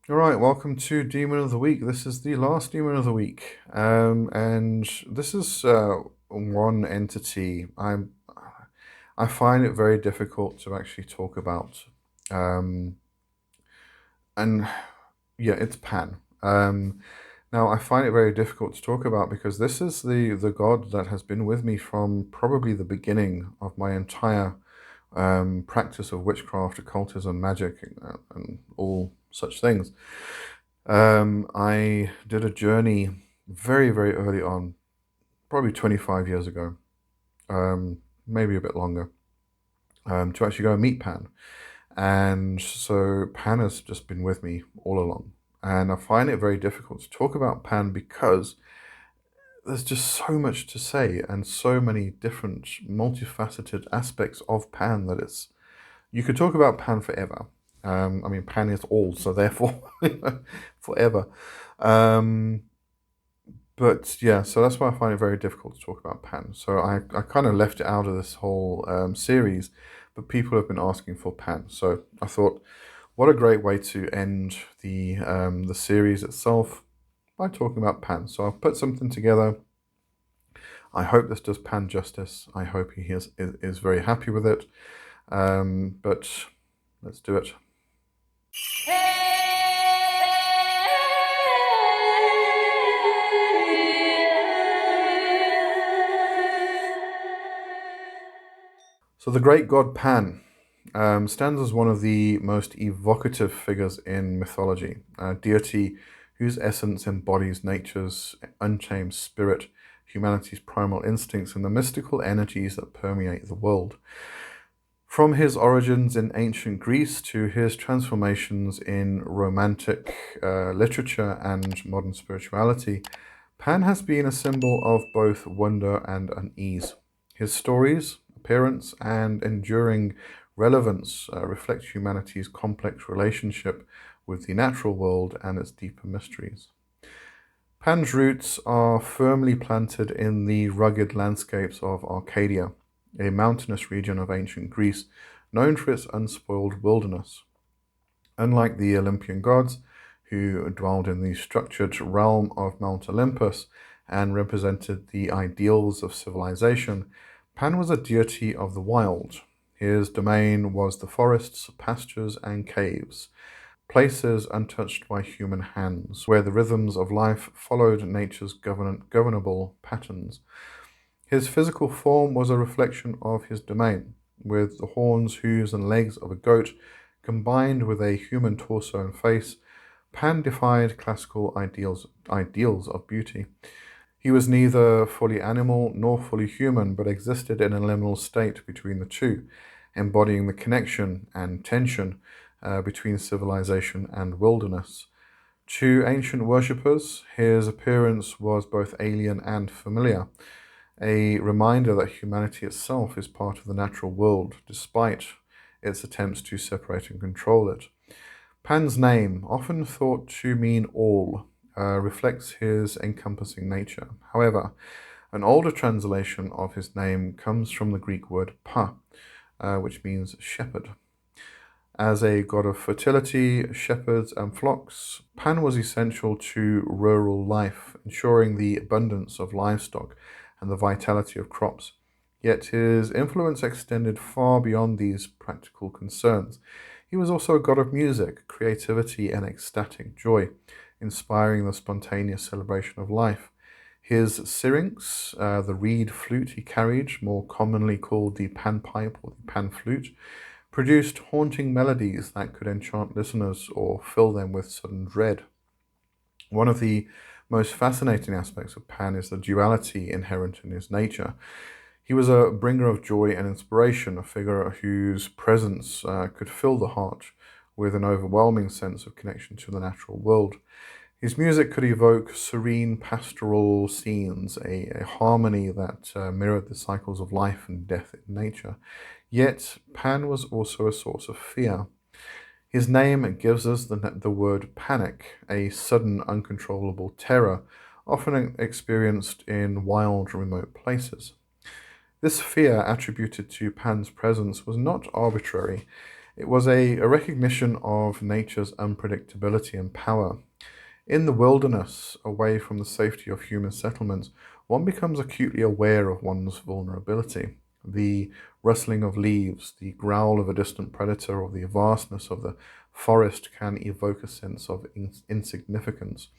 All right, welcome to Demon of the Week. This is the last Demon of the Week, and this is one entity I find it very difficult to actually talk about, um, and yeah, it's Pan. Now I find it very difficult to talk about because this is the god that has been with me from probably the beginning of my entire practice of witchcraft, occultism, magic, and all such things. I did a journey very, very early on, probably 25 years ago, maybe a bit longer, to actually go and meet Pan. And so Pan has just been with me all along. And I find it very difficult to talk about Pan because there's just so much to say and so many different multifaceted aspects of Pan that you could talk about Pan forever. I mean, Pan is all, so therefore, forever. Um, but yeah, so that's why I find it very difficult to talk about Pan. So I kind of left it out of this whole series, but people have been asking for Pan. So I thought, what a great way to end the series itself by talking about Pan. So I've put something together. I hope this does Pan justice. I hope he is very happy with it. But let's do it. So the great god Pan stands as one of the most evocative figures in mythology, a deity whose essence embodies nature's untamed spirit, humanity's primal instincts, and the mystical energies that permeate the world. From his origins in ancient Greece to his transformations in romantic literature and modern spirituality, Pan has been a symbol of both wonder and unease. His stories, appearance, and enduring relevance reflect humanity's complex relationship with the natural world and its deeper mysteries. Pan's roots are firmly planted in the rugged landscapes of Arcadia, a mountainous region of ancient Greece known for its unspoiled wilderness. Unlike the Olympian gods, who dwelled in the structured realm of Mount Olympus and represented the ideals of civilization, Pan was a deity of the wild. His domain was the forests, pastures, and caves, places untouched by human hands, where the rhythms of life followed nature's governable patterns. His physical form was a reflection of his domain, with the horns, hooves, and legs of a goat combined with a human torso and face. Pan defied classical ideals of beauty. He was neither fully animal nor fully human, but existed in a liminal state between the two, embodying the connection and tension between civilization and wilderness. To ancient worshippers, his appearance was both alien and familiar, a reminder that humanity itself is part of the natural world, despite its attempts to separate and control it. Pan's name, often thought to mean all, reflects his encompassing nature. However, an older translation of his name comes from the Greek word pa, which means shepherd. As a god of fertility, shepherds, and flocks, Pan was essential to rural life, ensuring the abundance of livestock and the vitality of crops. Yet his influence extended far beyond these practical concerns. He was also a god of music, creativity, and ecstatic joy, inspiring the spontaneous celebration of life. His syrinx, the reed flute he carried, more commonly called the panpipe or the pan flute, produced haunting melodies that could enchant listeners or fill them with sudden dread. One of the most fascinating aspects of Pan is the duality inherent in his nature. He was a bringer of joy and inspiration, a figure whose presence could fill the heart with an overwhelming sense of connection to the natural world. His music could evoke serene pastoral scenes, a harmony that mirrored the cycles of life and death in nature. Yet, Pan was also a source of fear. His name gives us the word panic, a sudden, uncontrollable terror, often experienced in wild, remote places. This fear attributed to Pan's presence was not arbitrary. It was a recognition of nature's unpredictability and power. In the wilderness, away from the safety of human settlements, one becomes acutely aware of one's vulnerability. The rustling of leaves, the growl of a distant predator, or the vastness of the forest can evoke a sense of insignificance.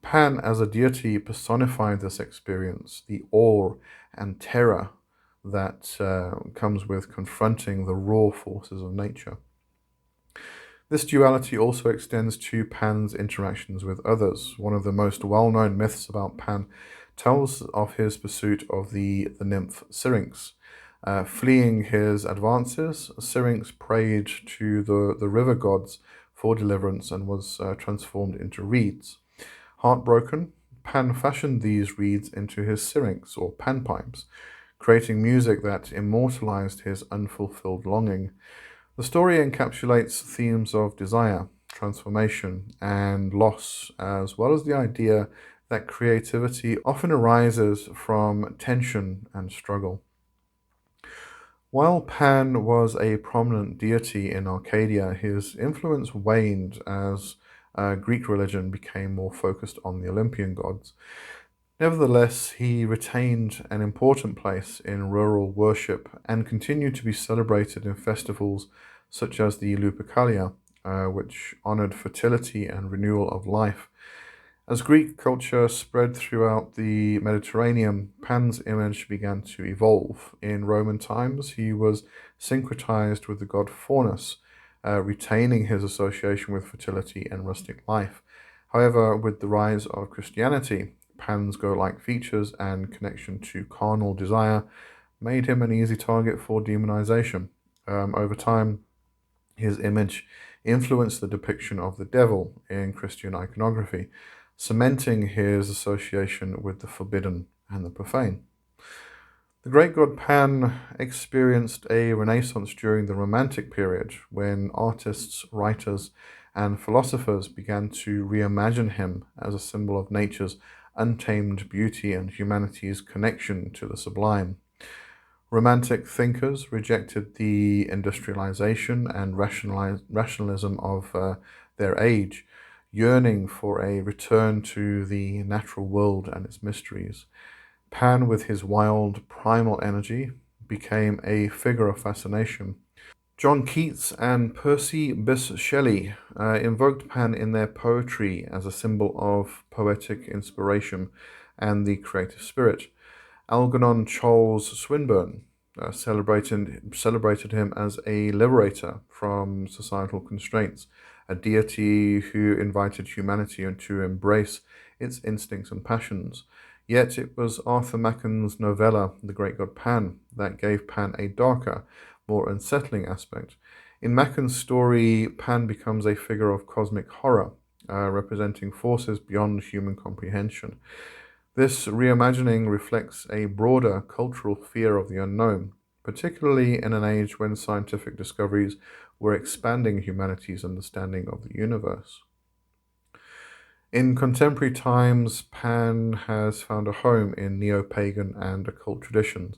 Pan, as a deity, personified this experience, the awe and terror that comes with confronting the raw forces of nature. This duality also extends to Pan's interactions with others. One of the most well-known myths about Pan tells of his pursuit of the nymph Syrinx. Fleeing his advances, Syrinx prayed to the river gods for deliverance and was transformed into reeds. Heartbroken, Pan fashioned these reeds into his syrinx or panpipes, creating music that immortalized his unfulfilled longing. The story encapsulates themes of desire, transformation, and loss, as well as the idea that creativity often arises from tension and struggle. While Pan was a prominent deity in Arcadia, his influence waned as Greek religion became more focused on the Olympian gods. Nevertheless, he retained an important place in rural worship and continued to be celebrated in festivals such as the Lupercalia, which honored fertility and renewal of life. As Greek culture spread throughout the Mediterranean, Pan's image began to evolve. In Roman times, he was syncretized with the god Faunus, retaining his association with fertility and rustic life. However, with the rise of Christianity, Pan's godlike features and connection to carnal desire made him an easy target for demonization. Over time, his image influenced the depiction of the devil in Christian iconography, cementing his association with the forbidden and the profane. The great god Pan experienced a renaissance during the Romantic period when artists, writers, and philosophers began to reimagine him as a symbol of nature's untamed beauty and humanity's connection to the sublime. Romantic thinkers rejected the industrialization and rationalism of their age, yearning for a return to the natural world and its mysteries. Pan, with his wild, primal energy, became a figure of fascination. John Keats and Percy Bysshe Shelley invoked Pan in their poetry as a symbol of poetic inspiration and the creative spirit. Algernon Charles Swinburne celebrated him as a liberator from societal constraints, a deity who invited humanity to embrace its instincts and passions. Yet it was Arthur Machen's novella, The Great God Pan, that gave Pan a darker, more unsettling aspect. In Machen's story, Pan becomes a figure of cosmic horror, representing forces beyond human comprehension. This reimagining reflects a broader cultural fear of the unknown, particularly in an age when scientific discoveries were expanding humanity's understanding of the universe. In contemporary times, Pan has found a home in neo-pagan and occult traditions,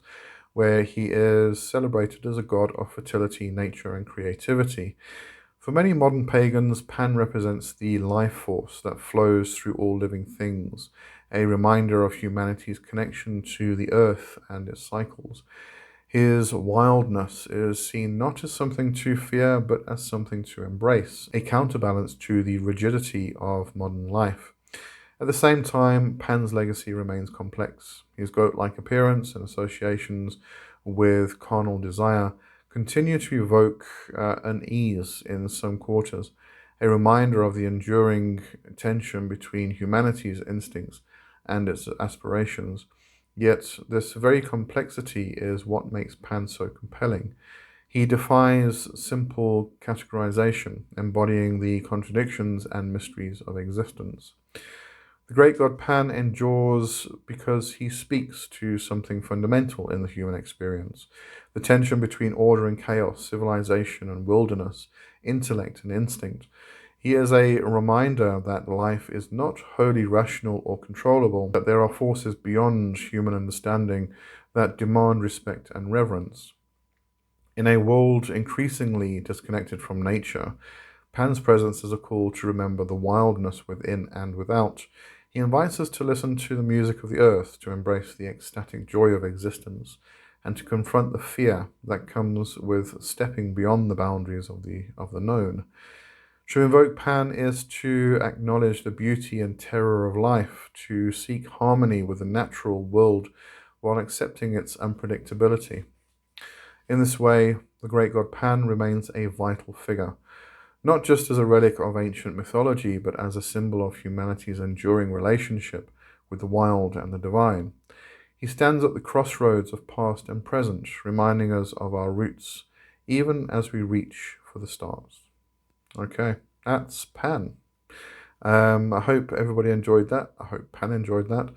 where he is celebrated as a god of fertility, nature, and creativity. For many modern pagans, Pan represents the life force that flows through all living things, a reminder of humanity's connection to the earth and its cycles. His wildness is seen not as something to fear, but as something to embrace, a counterbalance to the rigidity of modern life. At the same time, Pan's legacy remains complex. His goat-like appearance and associations with carnal desire continue to evoke unease in some quarters, a reminder of the enduring tension between humanity's instincts and its aspirations. Yet, this very complexity is what makes Pan so compelling. He defies simple categorization, embodying the contradictions and mysteries of existence. The great god Pan endures because he speaks to something fundamental in the human experience, the tension between order and chaos, civilization and wilderness, intellect and instinct. He is a reminder that life is not wholly rational or controllable, that there are forces beyond human understanding that demand respect and reverence. In a world increasingly disconnected from nature, Pan's presence is a call to remember the wildness within and without. He invites us to listen to the music of the earth, to embrace the ecstatic joy of existence, and to confront the fear that comes with stepping beyond the boundaries of the known. To invoke Pan is to acknowledge the beauty and terror of life, to seek harmony with the natural world while accepting its unpredictability. In this way, the great god Pan remains a vital figure, not just as a relic of ancient mythology, but as a symbol of humanity's enduring relationship with the wild and the divine. He stands at the crossroads of past and present, reminding us of our roots, even as we reach for the stars. Okay, that's Pan. I hope everybody enjoyed that. I hope Pan enjoyed that.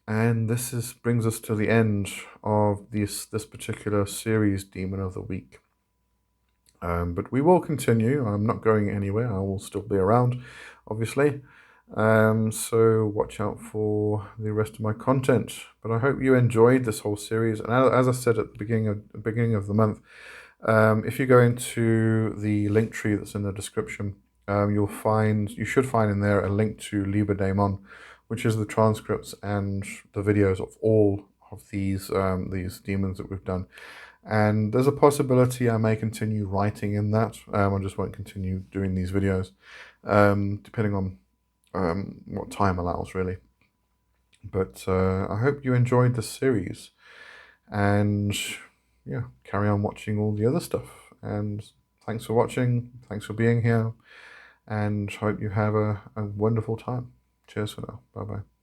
And brings us to the end of this particular series, Demon of the Week. But we will continue. I'm not going anywhere. I will still be around, obviously. So watch out for the rest of my content. But I hope you enjoyed this whole series. And as I said at the beginning of the month, if you go into the link tree that's in the description, you should find in there a link to Daemon, which is the transcripts and the videos of all of these demons that we've done. And there's a possibility I may continue writing in that. I just won't continue doing these videos, depending on what time allows, really. But I hope you enjoyed this series, and yeah, carry on watching all the other stuff. And thanks for watching. Thanks for being here, and hope you have a wonderful time. Cheers for now. Bye bye.